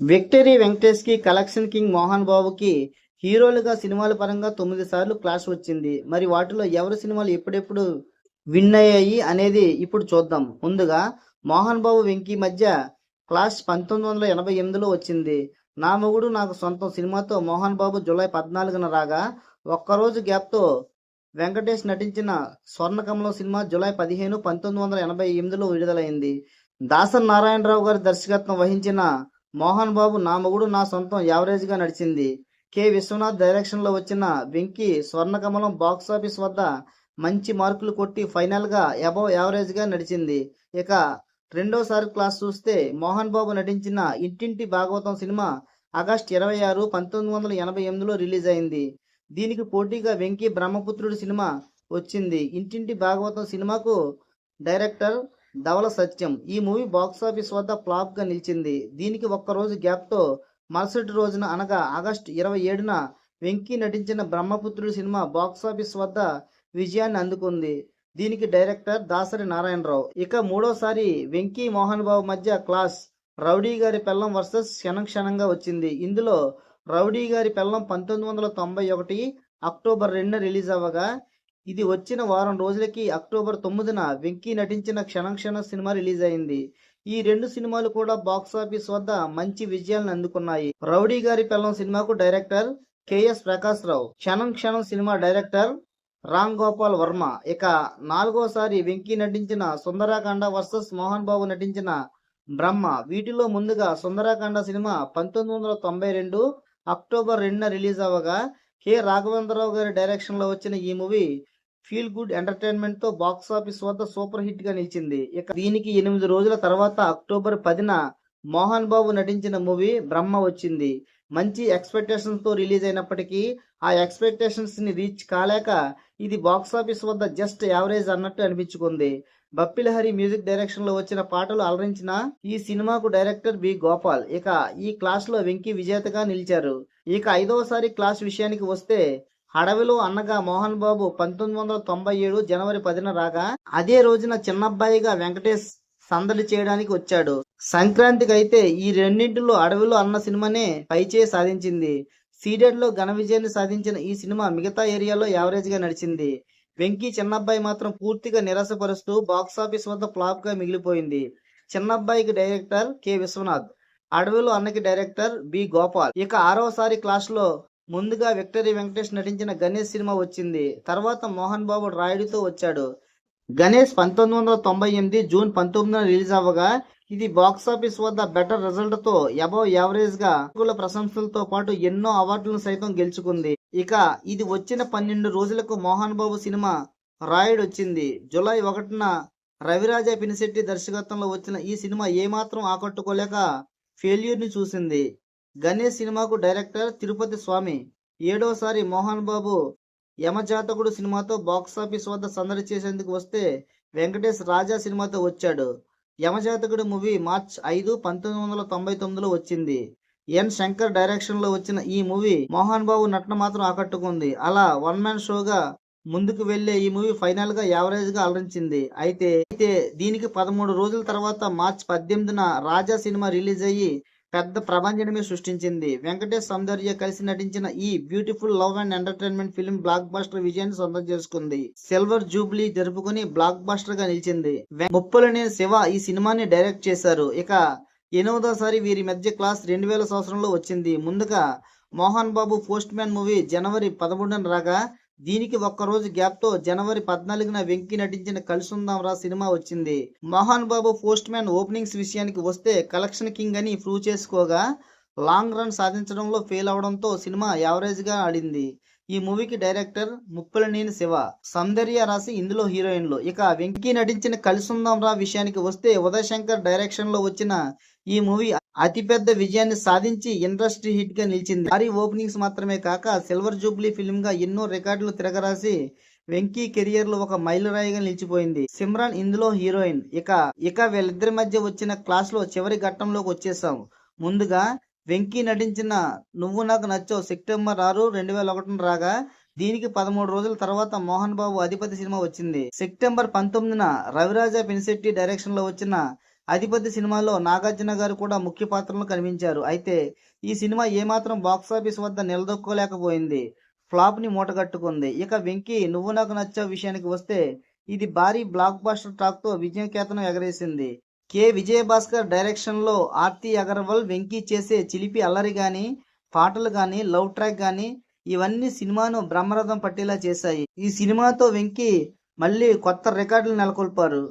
Victory Venkatesh కి collection king Mohan బాబుకి హీరోలుగా సినిమాల పరంగా 9 సార్లు క్లాష్ వచ్చింది. మరి వాటిలో ఎవరి సినిమాలు ఎప్పుడెప్పుడు విన్ అయ్యాయి అనేది ఇప్పుడు చూద్దాం. ముందుగా మోహన్ బాబు వెంకీ మధ్య క్లాష్ 1988లో వచ్చింది. నా మొగుడు నాకు సొంతం సినిమాతో మోహన్ బాబు జూలై 14న రాగా, ఒక్కరోజు గ్యాప్తో వెంకటేష్ నటించిన స్వర్ణకమలం సినిమా జూలై 15, 1988లో విడుదలైంది. దాసరి నారాయణరావు గారి దర్శకత్వం వహించిన మోహన్ బాబు నా మొగుడు నా సొంతం యావరేజ్ గా నడిచింది. కె విశ్వనాథ్ డైరెక్షన్ లో వచ్చిన వెంకీ స్వర్ణకమలం బాక్సాఫీస్ వద్ద మంచి మార్కులు కొట్టి ఫైనల్ గా అబవ్ యావరేజ్ గా నడిచింది. ఇక రెండోసారి క్లాస్ చూస్తే మోహన్ బాబు నటించిన ఇంటింటి భాగవతం సినిమా ఆగస్టు 26, 1988లో రిలీజ్ అయింది. దీనికి పోటీగా వెంకీ బ్రహ్మపుత్రుడు సినిమా వచ్చింది. ఇంటింటి భాగవతం సినిమాకు డైరెక్టర్ ధవల సత్యం. ఈ మూవీ బాక్సాఫీస్ వద్ద ఫ్లాప్ గా నిలిచింది. దీనికి ఒక్కరోజు గ్యాప్ తో మరుసటి రోజున అనగా ఆగస్టు 27న వెంకీ నటించిన బ్రహ్మపుత్రుడు సినిమా బాక్సాఫీస్ వద్ద విజయాన్ని అందుకుంది. దీనికి డైరెక్టర్ దాసరి నారాయణరావు. ఇక మూడోసారి వెంకీ మోహన్ బాబు మధ్య క్లాస్ రౌడీ గారి పెళ్ళం వర్సెస్ క్షణం క్షణంగా వచ్చింది. ఇందులో రౌడీ గారి పెళ్ళం 1991 అక్టోబర్ 2న రిలీజ్ అవ్వగా, ఇది వచ్చిన వారం రోజులకి అక్టోబర్ 9న వెంకీ నటించిన క్షణం క్షణం సినిమా రిలీజ్ అయింది. ఈ రెండు సినిమాలు కూడా బాక్సాఫీస్ వద్ద మంచి విజయాలను అందుకున్నాయి. రౌడీ గారి పెళ్ళం సినిమాకు డైరెక్టర్ కెఎస్ ప్రకాశ్ రావు, క్షణం క్షణం సినిమా డైరెక్టర్ రామ్ గోపాల్ వర్మ. ఇక నాలుగోసారి వెంకీ నటించిన సుందరాకాండ వర్సెస్ మోహన్ బాబు నటించిన బ్రహ్మ. వీటిలో ముందుగా సుందరాకాండ సినిమా 1992 అక్టోబర్ 2న రిలీజ్ అవ్వగా, కె రాఘవేంద్రరావు గారి డైరెక్షన్ లో వచ్చిన ఈ మూవీ ఫీల్ గుడ్ ఎంటర్టైన్మెంట్ తో బాక్సాఫీస్ వద్ద సూపర్ హిట్ గా నిలిచింది. ఇక దీనికి 8 రోజుల తర్వాత అక్టోబర్ 10న మోహన్ బాబు నటించిన మూవీ బ్రహ్మ వచ్చింది. మంచి ఎక్స్పెక్టేషన్స్ తో రిలీజ్ అయినప్పటికీ ఆ ఎక్స్పెక్టేషన్స్ ని రీచ్ కాలేక ఇది బాక్సాఫీస్ వద్ద జస్ట్ యావరేజ్ అన్నట్టు అనిపించుకుంది. బప్పిలహరి మ్యూజిక్ డైరెక్షన్ లో వచ్చిన పాటలు అలరించిన ఈ సినిమాకు డైరెక్టర్ బి గోపాల్. ఇక ఈ క్లాస్ లో వెంకీ విజేతగా నిలిచారు. ఇక ఐదవసారి క్లాస్ విషయానికి వస్తే, అడవిలో అన్నగా మోహన్ బాబు 1997 జనవరి 10న రాగా, అదే రోజున చిన్నబ్బాయిగా వెంకటేష్ సందడి చేయడానికి వచ్చాడు. సంక్రాంతికి అయితే ఈ రెండింటిలో అడవిలో అన్న సినిమానే పైచేయి సాధించింది. సీడెడ్ లో ఘన విజయాన్ని సాధించిన ఈ సినిమా మిగతా ఏరియాలో యావరేజ్ గా నడిచింది. వెంకీ చిన్నబ్బాయి మాత్రం పూర్తిగా నిరాశపరుస్తూ బాక్సాఫీస్ వద్ద ఫ్లాప్ గా మిగిలిపోయింది. చిన్నబ్బాయికి డైరెక్టర్ కె విశ్వనాథ్, అడవిలో అన్నకి డైరెక్టర్ బి గోపాల్. ఇక ఆరోసారి క్లాస్ లో ముందుగా విక్టరీ వెంకటేష్ నటించిన గణేష్ సినిమా వచ్చింది. తర్వాత మోహన్ బాబు రాయుడుతో వచ్చాడు. గణేష్ 1998 జూన్ 19న రిలీజ్ అవ్వగా, ఇది బాక్సాఫీస్ వద్ద బెటర్ రిజల్ట్ తో అబవ్ యావరేజ్ గా ప్రశంసలతో పాటు ఎన్నో అవార్డులను సైతం గెలుచుకుంది. ఇక ఇది వచ్చిన 12 రోజులకు మోహన్ బాబు సినిమా రాయుడు వచ్చింది. జూలై 1న రవిరాజా పినిశెట్టి దర్శకత్వంలో వచ్చిన ఈ సినిమా ఏమాత్రం ఆకట్టుకోలేక ఫెయిల్యూర్ ని చూసింది. గణేష్ సినిమాకు డైరెక్టర్ తిరుపతి స్వామి. ఏడోసారి మోహన్ బాబు యమజాతకుడు సినిమాతో బాక్సాఫీస్ వద్ద సందడి చేసేందుకు వస్తే, వెంకటేష్ రాజా సినిమాతో వచ్చాడు. యమజాతకుడు మూవీ మార్చ్ 5, 1999లో వచ్చింది. ఎన్ శంకర్ డైరెక్షన్ లో వచ్చిన ఈ మూవీ మోహన్ బాబు నటన మాత్రం ఆకట్టుకుంది. అలా వన్ మ్యాన్ షోగా ముందుకు వెళ్లే ఈ మూవీ ఫైనల్ గా యావరేజ్ గా అలరించింది. అయితే దీనికి 13 రోజుల తర్వాత మార్చ్ 18న రాజా సినిమా రిలీజ్ అయ్యి పెద్ద ప్రభంజనమే సృష్టించింది. వెంకటేష్ సౌందర్య కలిసి నటించిన ఈ beautiful love and entertainment film block buster విజయాన్ని సొంతం చేసుకుంది. సిల్వర్ జూబ్లీ జరుపుకుని బ్లాక్ బస్టర్ గా నిలిచింది. ముప్పలనేని శివ ఈ సినిమాని డైరెక్ట్ చేశారు. ఇక 8వసారి వీరి మధ్య క్లాస్ 2000 సంవత్సరంలో వచ్చింది. ముందుగా Mohan Babu post man movie జనవరి 13న రాగా, దీనికి ఒక్కరోజు గ్యాప్ తో జనవరి 14న వెంకీ నటించిన కలిసుందాం రా సినిమా వచ్చింది. Mohan Babu post man openings విషయానికి వస్తే కలెక్షన్ కింగ్ అని ప్రూవ్ చేసుకోగా, లాంగ్ రన్ సాధించడంలో ఫెయిల్ అవడంతో సినిమా యావరేజ్ గా ఆడింది. ఈ మూవీకి డైరెక్టర్ ముప్పలనేని శివ, సౌందర్య రాశి ఇందులో హీరోయిన్లు. ఇక వెంకీ నటించిన కలిసుందాం రా విషయానికి వస్తే, ఉదయ్ శంకర్ డైరెక్షన్ లో వచ్చిన ఈ మూవీ అతిపెద్ద విజయాన్ని సాధించి ఇండస్ట్రీ హిట్ గా నిలిచింది. భారీ ఓపెనింగ్స్ మాత్రమే కాక సిల్వర్ జూబ్లీ ఫిల్మ్ గా ఎన్నో రికార్డులు తిరగరాసి వెంకీ కెరియర్ లో ఒక మైలురాయిగా నిలిచిపోయింది. సిమ్రాన్ ఇందులో హీరోయిన్. ఇక వీళ్ళిద్దరి మధ్య వచ్చిన క్లాస్ లో చివరి ఘట్టంలోకి వచ్చేసాం. ముందుగా వెంకీ నటించిన నువ్వు నాకు నచ్చావు సెప్టెంబర్ 6, 2001 రాగా, దీనికి 13 రోజుల తర్వాత మోహన్ బాబు అధిపతి సినిమా వచ్చింది. సెప్టెంబర్ 19న రవిరాజా పినిశెట్టి డైరెక్షన్ లో వచ్చిన అధిపతి సినిమాలో నాగార్జున గారు కూడా ముఖ్య పాత్రలో కనిపించారు. అయితే ఈ సినిమా ఏమాత్రం బాక్సాఫీస్ వద్ద నిలదొక్కోలేకపోయింది. ఫ్లాప్ ని మూటగట్టుకుంది. ఇక వెంకీ నువ్వు నాకు నచ్చావు విషయానికి వస్తే ఇది భారీ బ్లాక్ బస్టర్ టాక్ తో విజయం కేతనం ఎగరేసింది. కె విజయభాస్కర్ డైరెక్షన్ లో ఆర్తి అగర్వాల్ వెంకీ చేసే చిలిపి అల్లరి గాని, పాటలు గాని, లవ్ ట్రాక్ గాని ఇవన్నీ సినిమాను బ్రహ్మరథం పట్టేలా చేశాయి. ఈ సినిమాతో వెంకీ మళ్ళీ కొత్త రికార్డులు నెలకొల్పారు.